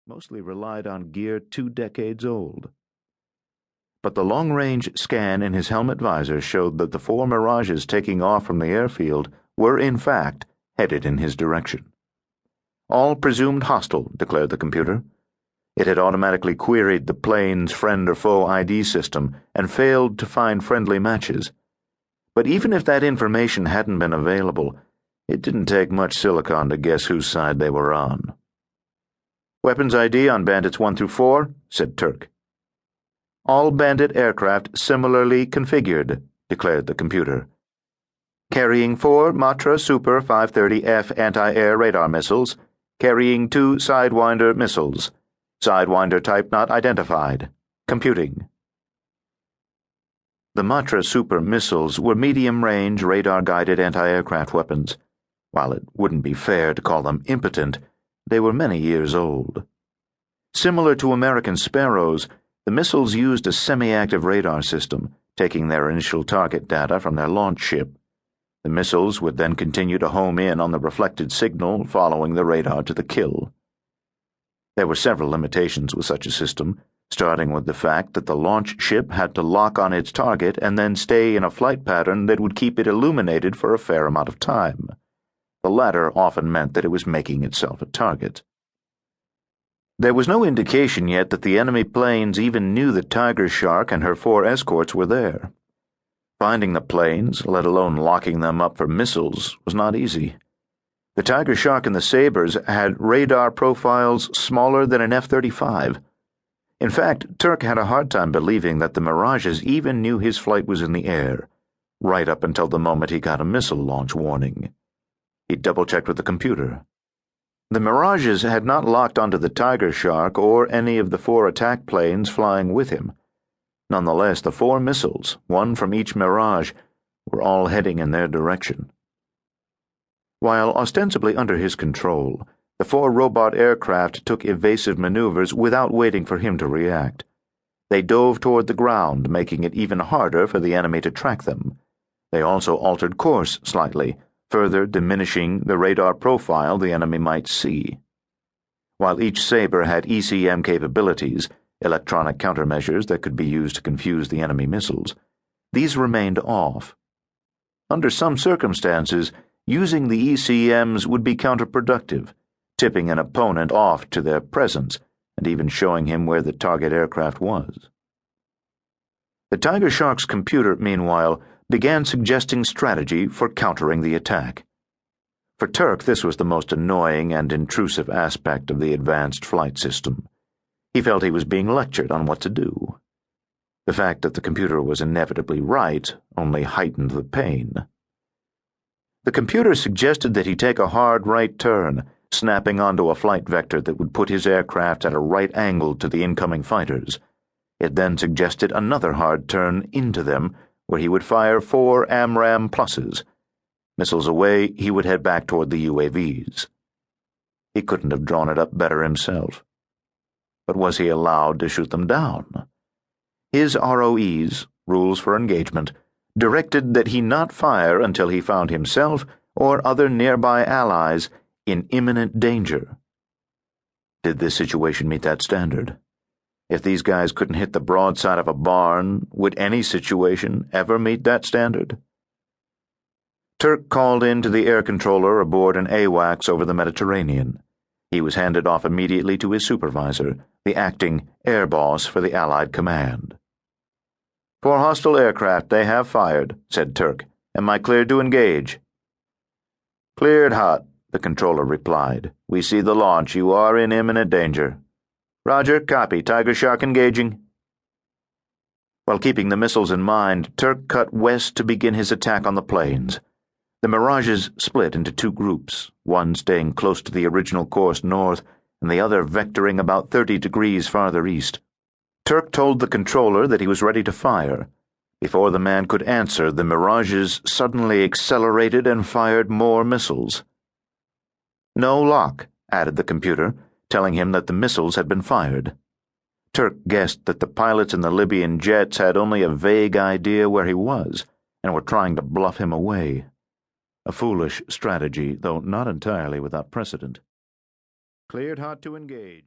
mostly relied on gear 2 decades old. But the long-range scan in his helmet visor showed that the 4 Mirages taking off from the airfield were, in fact, headed in his direction. All presumed hostile, declared the computer. It had automatically queried the plane's friend or foe ID system and failed to find friendly matches. But even if that information hadn't been available, it didn't take much silicon to guess whose side they were on. "Weapons ID on Bandits 1 through 4, said Turk. "All Bandit aircraft similarly configured," declared the computer. "Carrying 4 Matra Super 530F anti-air radar missiles, carrying 2 Sidewinder missiles. Sidewinder type not identified. Computing." The Matra Super missiles were medium-range radar-guided anti-aircraft weapons. While it wouldn't be fair to call them impotent, they were many years old. Similar to American Sparrows, the missiles used a semi-active radar system, taking their initial target data from their launch ship. The missiles would then continue to home in on the reflected signal, following the radar to the kill. There were several limitations with such a system, starting with the fact that the launch ship had to lock on its target and then stay in a flight pattern that would keep it illuminated for a fair amount of time. The latter often meant that it was making itself a target. There was no indication yet that the enemy planes even knew that Tiger Shark and her 4 escorts were there. Finding the planes, let alone locking them up for missiles, was not easy. The Tiger Shark and the Sabres had radar profiles smaller than an F-35. In fact, Turk had a hard time believing that the Mirages even knew his flight was in the air, right up until the moment he got a missile launch warning. He double-checked with the computer. The Mirages had not locked onto the Tiger Shark or any of the 4 attack planes flying with him. Nonetheless, the 4 missiles, 1 from each Mirage, were all heading in their direction. While ostensibly under his control, the 4 robot aircraft took evasive maneuvers without waiting for him to react. They dove toward the ground, making it even harder for the enemy to track them. They also altered course slightly, further diminishing the radar profile the enemy might see. While each Sabre had ECM capabilities, electronic countermeasures that could be used to confuse the enemy missiles, these remained off. Under some circumstances, using the ECMs would be counterproductive, tipping an opponent off to their presence and even showing him where the target aircraft was. The Tiger Shark's computer, meanwhile, began suggesting strategy for countering the attack. For Turk, this was the most annoying and intrusive aspect of the advanced flight system. He felt he was being lectured on what to do. The fact that the computer was inevitably right only heightened the pain. The computer suggested that he take a hard right turn, snapping onto a flight vector that would put his aircraft at a right angle to the incoming fighters. It then suggested another hard turn into them, where he would fire 4 AMRAAM pluses. Missiles away, he would head back toward the UAVs. He couldn't have drawn it up better himself. But was he allowed to shoot them down? His ROEs, rules for engagement, directed that he not fire until he found himself or other nearby allies in imminent danger. Did this situation meet that standard? If these guys couldn't hit the broadside of a barn, would any situation ever meet that standard? Turk called in to the air controller aboard an AWACS over the Mediterranean. He was handed off immediately to his supervisor, the acting air boss for the Allied command. "4 hostile aircraft they have fired," said Turk. "Am I cleared to engage?" "Cleared hot," the controller replied. "We see the launch. You are in imminent danger." "Roger, copy. Tiger Shark engaging." While keeping the missiles in mind, Turk cut west to begin his attack on the planes. The Mirages split into 2 groups, one staying close to the original course north, and the other vectoring about 30 degrees farther east. Turk told the controller that he was ready to fire. Before the man could answer, the Mirages suddenly accelerated and fired more missiles. "No lock," added the computer, telling him that the missiles had been fired. Turk guessed that the pilots in the Libyan jets had only a vague idea where he was and were trying to bluff him away. A foolish strategy, though not entirely without precedent. "Cleared hot to engage."